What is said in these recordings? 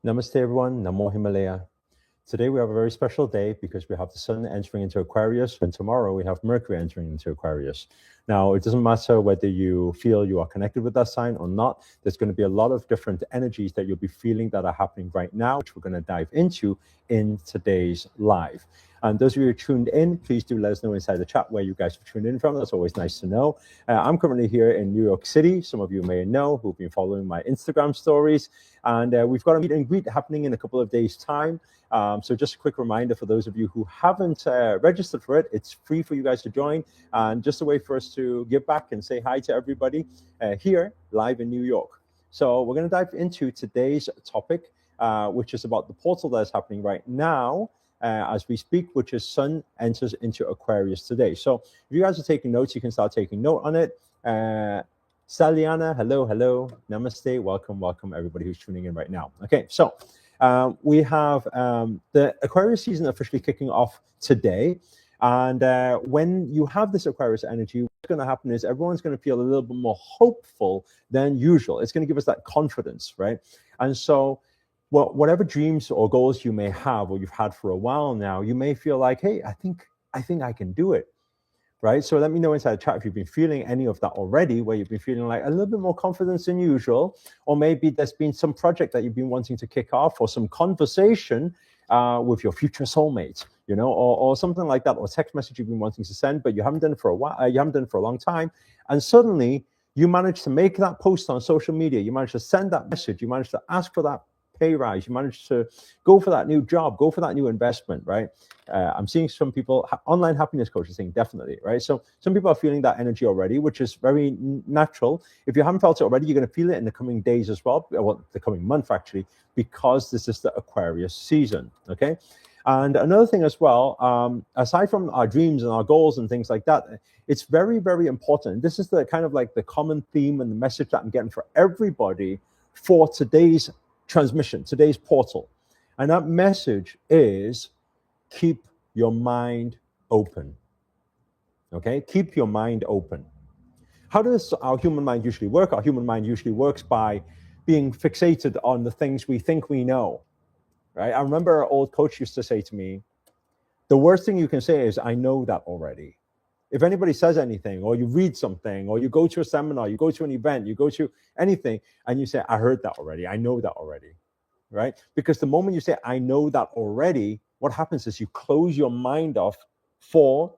Namaste everyone, Namo Himalaya. Today we have a very special day because we have the Sun entering into Aquarius, and tomorrow we have Mercury entering into Aquarius. Now, it doesn't matter whether you feel you are connected with that sign or not. There's going to be a lot of different energies that you'll be feeling that are happening right now, which we're going to dive into in today's live. And those of you who are tuned in, please do let us know inside the chat where you guys have tuned in from. That's always nice to know. I'm currently here in New York City. Some of you may know who've been following my Instagram stories. And we've got a meet and greet happening in a couple of days' time. So just a quick reminder for those of you who haven't registered for it, it's free for you guys to join. And just a way for us to give back and say hi to everybody here live in New York. So we're going to dive into today's topic, which is about the portal that's happening right now. As we speak, which is Sun enters into Aquarius today. So if you guys are taking notes, you can start taking note on it. Saliana, hello, namaste, welcome everybody who's tuning in right now. Okay, so we have the Aquarius season officially kicking off today. And when you have this Aquarius energy, what's going to happen is everyone's going to feel a little bit more hopeful than usual. It's going to give us that confidence, right? And so whatever dreams or goals you may have or you've had for a while now, you may feel like, hey, I think I can do it, right? So let me know inside the chat if you've been feeling any of that already, where you've been feeling like a little bit more confidence than usual, or maybe there's been some project that you've been wanting to kick off, or some conversation with your future soulmate, you know, or something like that, or text message you've been wanting to send, but you haven't done it for a while, you haven't done it for a long time, and suddenly you managed to make that post on social media, you managed to send that message, you managed to ask for that pay rise, you managed to go for that new job, go for that new investment, right? I'm seeing some people, online happiness coach is saying definitely, right? So some people are feeling that energy already, which is very natural. If you haven't felt it already, you're going to feel it in the coming days as well, the coming month actually, because this is the Aquarius season, okay? And another thing as well, aside from our dreams and our goals and things like that, it's very, very important. This is the kind of like the common theme and the message that I'm getting for everybody for today's transmission, today's portal. And that message is keep your mind open. Okay? Keep your mind open. How does our human mind usually work? Our human mind usually works by being fixated on the things we think we know. Right? I remember an old coach used to say to me, the worst thing you can say is, I know that already. If anybody says anything, or you read something, or you go to a seminar, you go to an event, you go to anything, and you say, I heard that already, I know that already, right? Because the moment you say, I know that already, what happens is you close your mind off for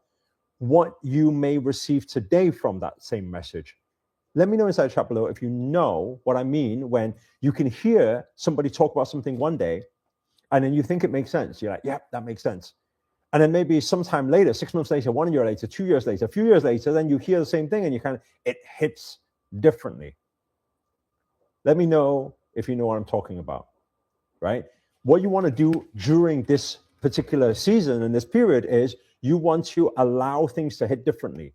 what you may receive today from that same message. Let me know inside the chat below if you know what I mean when you can hear somebody talk about something one day, and then you think it makes sense. You're like, yeah, that makes sense. And then maybe sometime later, 6 months later, 1 year later, 2 years later, a few years later, then you hear the same thing and you it hits differently. Let me know if you know what I'm talking about, right? What you want to do during this particular season and this period is you want to allow things to hit differently.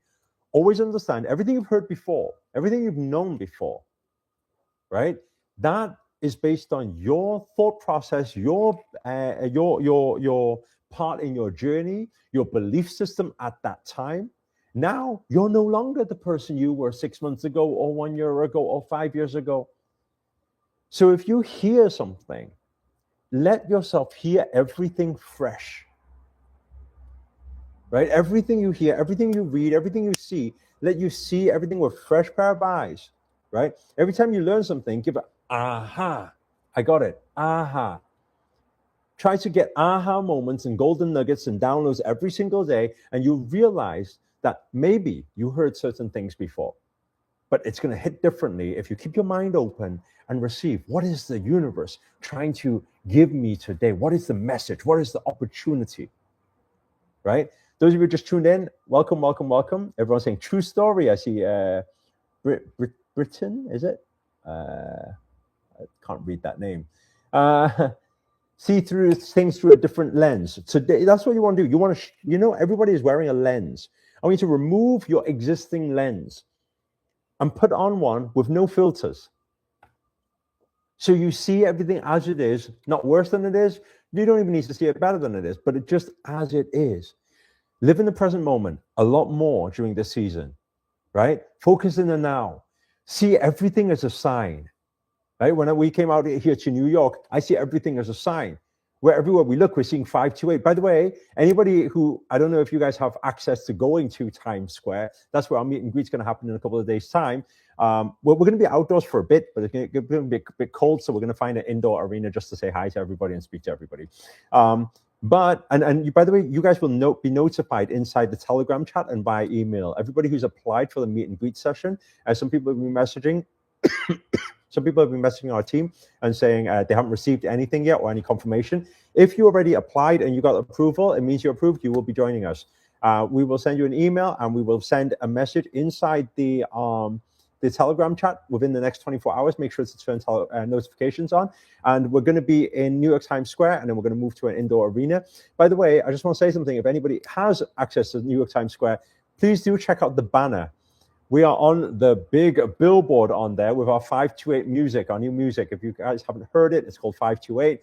Always understand everything you've heard before, everything you've known before, right? That is based on your thought process, your part in your journey, your belief system at that time. Now you're no longer the person you were 6 months ago or 1 year ago or 5 years ago. So if you hear something, let yourself hear everything fresh, right? Everything you hear, everything you read, everything you see, let you see everything with fresh pair of eyes, right? Every time you learn something, give it, aha, I got it, aha. Try to get aha moments and golden nuggets and downloads every single day, and you realize that maybe you heard certain things before, but it's going to hit differently if you keep your mind open and receive. What is the universe trying to give me today? What is the message? What is the opportunity? Right? Those of you who just tuned in, welcome. Everyone's saying true story. I see Britain, is it? I can't read that name. See through things through a different lens. Today, that's what you want to do. You want to, everybody is wearing a lens. I want you to remove your existing lens and put on one with no filters. So you see everything as it is, not worse than it is. You don't even need to see it better than it is, but it just as it is. Live in the present moment a lot more during this season, right? Focus in the now. See everything as a sign. right? When we came out here to New York, I see everything as a sign. Where everywhere we look, we're seeing 528. By the way, anybody who, I don't know if you guys have access to going to Times Square, that's where our meet and greet's going to happen in a couple of days' time. We're going to be outdoors for a bit, but it's going to be a bit cold, so we're going to find an indoor arena just to say hi to everybody and speak to everybody. But by the way, you guys will be notified inside the Telegram chat and by email. Everybody who's applied for the meet and greet session, some people have been messaging. Some people have been messaging our team and saying they haven't received anything yet or any confirmation. If you already applied and you got approval, it means you're approved. You will be joining us. We will send you an email and we will send a message inside the Telegram chat within the next 24 hours. Make sure to turn notifications on. And we're going to be in New York Times Square, and then we're going to move to an indoor arena. By the way, I just want to say something. If anybody has access to New York Times Square, please do check out the banner. We are on the big billboard on there with our 528 music, our new music. If you guys haven't heard it, it's called 528.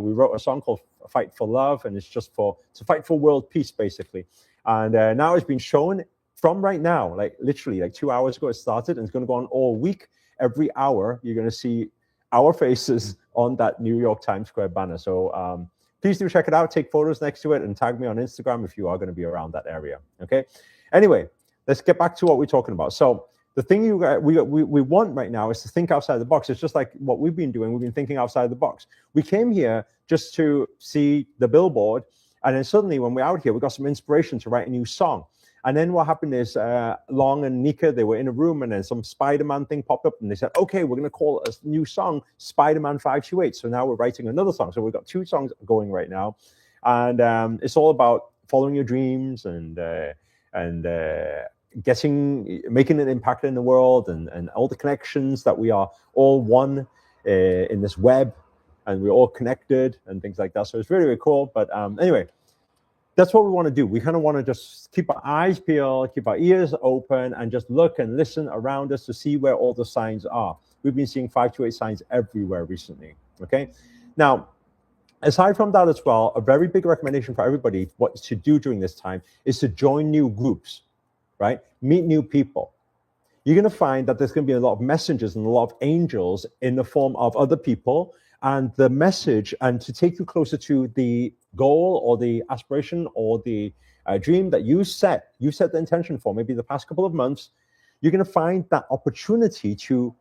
We wrote a song called Fight for Love, and it's just to fight for world peace, basically. And now it's been shown from right now, like literally like 2 hours ago it started, and it's going to go on all week. Every hour, you're going to see our faces on that New York Times Square banner. So please do check it out. Take photos next to it and tag me on Instagram if you are going to be around that area. Okay. Anyway, let's get back to what we're talking about. So the thing we want right now is to think outside the box. It's just like what we've been doing. We've been thinking outside the box. We came here just to see the billboard, and then suddenly when we're out here, we got some inspiration to write a new song. And then what happened is Long and Nika, they were in a room, and then some Spider-Man thing popped up, and they said, okay, we're going to call a new song Spider-Man 528. So now we're writing another song. So we've got 2 songs going right now. And it's all about following your dreams and making an impact in the world, and all the connections that we are all one in this web, and we're all connected and things like that. So it's really, really cool. But anyway, that's what we want to do. We kind of want to just keep our eyes peeled, keep our ears open, and just look and listen around us to see where all the signs are. We've been seeing 528 signs everywhere recently. Okay. Now, aside from that as well, a very big recommendation for everybody, what to do during this time is to join new groups, right? Meet new people. You're going to find that there's going to be a lot of messengers and a lot of angels in the form of other people, and the message, and to take you closer to the goal or the aspiration or the dream that you set the intention for, maybe the past couple of months. You're going to find that opportunity to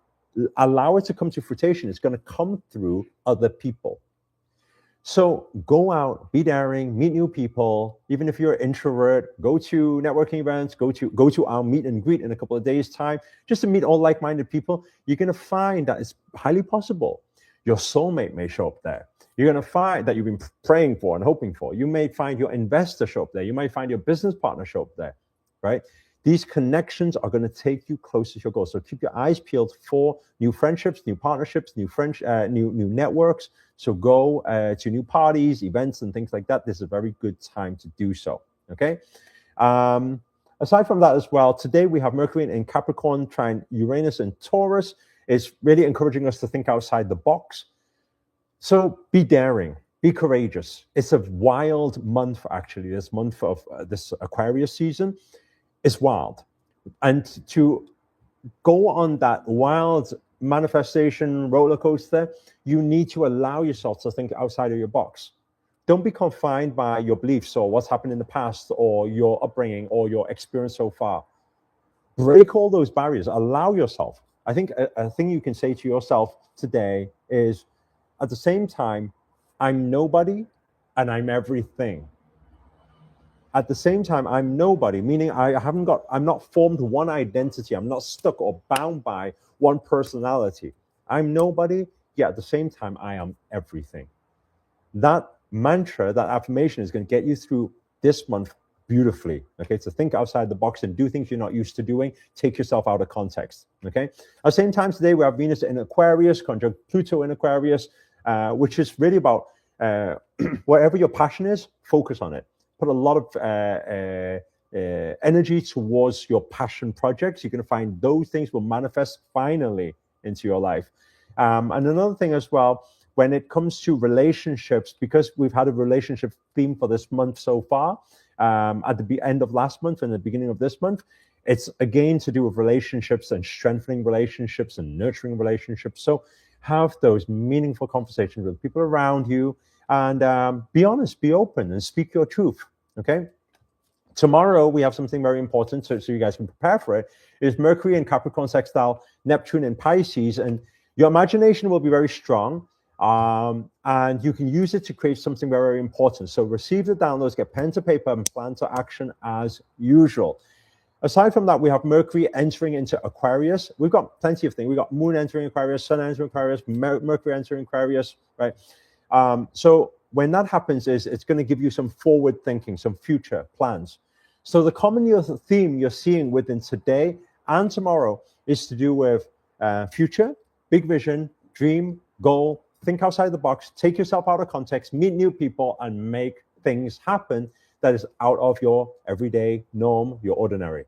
allow it to come to fruition. It's going to come through other people. So go out, be daring, meet new people. Even if you're an introvert, go to networking events, go to our meet and greet in a couple of days' time, just to meet all like-minded people. You're going to find that it's highly possible your soulmate may show up there. You're going to find that you've been praying for and hoping for. You may find your investor show up there. You might find your business partner show up there, right? These connections are going to take you closer to your goal. So keep your eyes peeled for new friendships, new partnerships, new networks. So go to new parties, events, and things like that. This is a very good time to do so, okay? Aside from that as well, today we have Mercury in Capricorn, trine Uranus and Taurus. It's really encouraging us to think outside the box. So be daring, be courageous. It's a wild month, actually. This month of this Aquarius season is wild. And to go on that wild manifestation roller coaster, you need to allow yourself to think outside of your box. Don't be confined by your beliefs or what's happened in the past or your upbringing or your experience so far. Break all those barriers. Allow yourself. I think a thing you can say to yourself today is, at the same time, I'm nobody and I'm everything. At the same time, I'm nobody, meaning I'm not formed one identity. I'm not stuck or bound by one personality. I'm nobody, yet at the same time, I am everything. That mantra, that affirmation is going to get you through this month beautifully, okay? So think outside the box and do things you're not used to doing. Take yourself out of context, okay? At the same time, today we have Venus in Aquarius, conjunct Pluto in Aquarius, which is really about wherever your passion is, focus on it. Put a lot of energy towards your passion projects. You're going to find those things will manifest finally into your life. And another thing as well, when it comes to relationships, because we've had a relationship theme for this month so far, at the end of last month and the beginning of this month, it's again to do with relationships and strengthening relationships and nurturing relationships. So Have those meaningful conversations with people around you, and be honest, be open, and speak your truth. Okay. Tomorrow we have something very important, so you guys can prepare for it. Is Mercury in Capricorn sextile Neptune in Pisces, and your imagination will be very strong. And you can use it to create something very, very important. So receive the downloads, get pen to paper, and plan to action as usual. Aside from that, we have Mercury entering into Aquarius. We've got plenty of things. We've got Moon entering Aquarius, Sun entering Aquarius, Mercury entering Aquarius, right? So when that happens, it's going to give you some forward thinking, some future plans. So the common theme you're seeing within today and tomorrow is to do with future, big vision, dream, goal. Think outside the box, take yourself out of context, meet new people, and make things happen that is out of your everyday norm, your ordinary.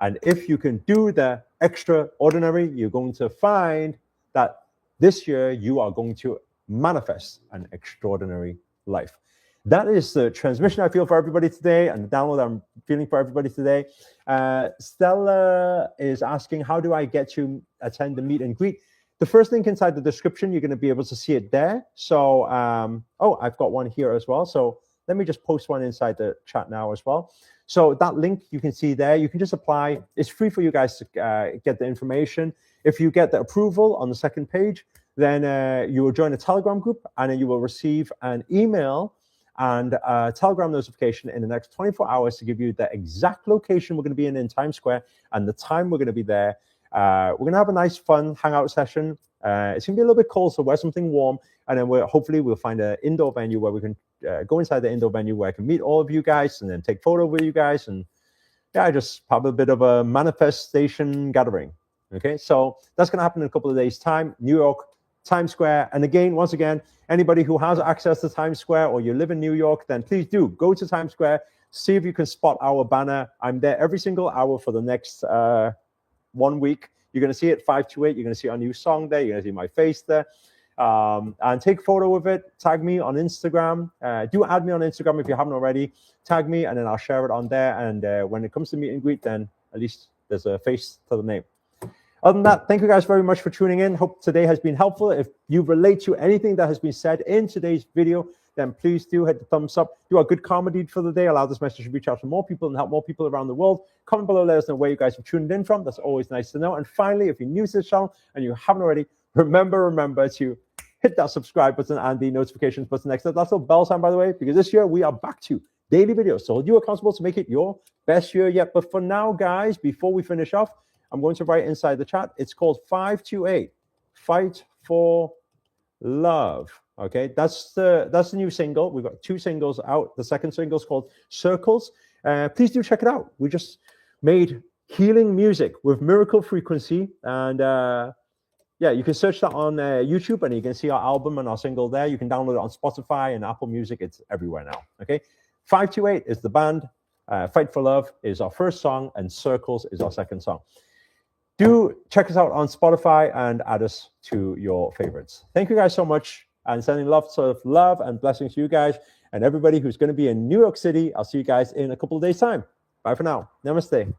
And if you can do the extraordinary, you're going to find that this year you are going to manifest an extraordinary life. That is the transmission I feel for everybody today, and the download I'm feeling for everybody today. Stella is asking, how do I get to attend the meet and greet? The first link inside the description, you're going to be able to see it there. So, oh, I've got one here as well. So let me just post one inside the chat now as well. So that link you can see there. You can just apply. It's free for you guys to get the information. If you get the approval on the second page, then you will join a Telegram group, and then you will receive an email and a Telegram notification in the next 24 hours to give you the exact location we're going to be in Times Square and the time we're going to be there. We're going to have a nice, fun hangout session. It's going to be a little bit cold, so wear something warm. And then hopefully we'll find an indoor venue where we can go inside the indoor venue where I can meet all of you guys and then take photo with you guys. And yeah, just have a bit of a manifestation gathering. Okay, so that's going to happen in a couple of days' time. New York, Times Square. And again, once again, anybody who has access to Times Square or you live in New York, then please do go to Times Square. See if you can spot our banner. I'm there every single hour for the next 1 week. You're going to see it 528. You're going to see our new song there. You're going to see my face there. And take a photo of it. Tag me on Instagram. Do add me on Instagram if you haven't already. Tag me, and then I'll share it on there. And when it comes to meet and greet, then at least there's a face to the name. Other than that, thank you guys very much for tuning in. Hope today has been helpful. If you relate to anything that has been said in today's video, then please do hit the thumbs up. Do a good comedy for the day. Allow this message to reach out to more people and help more people around the world. Comment below, let us know where you guys have tuned in from. That's always nice to know. And finally, if you're new to the channel and you haven't already, remember to hit that subscribe button and the notifications button next to that little bell sign, by the way, because this year we are back to daily videos. So hold you accountable to make it your best year yet. But for now, guys, before we finish off, I'm going to write inside the chat. It's called 528. Fight for Love. Okay, that's the new single. We've got 2 singles out. The second single is called Circles. Please do check it out. We just made healing music with miracle frequency. And yeah, you can search that on YouTube, and you can see our album and our single there. You can download it on Spotify and Apple Music. It's everywhere now. Okay, 528 is the band. Fight for Love is our first song, and Circles is our second song. Do check us out on Spotify and add us to your favorites. Thank you guys so much, and sending lots of love and blessings to you guys and everybody who's going to be in New York City. I'll see you guys in a couple of days' time. Bye for now. Namaste.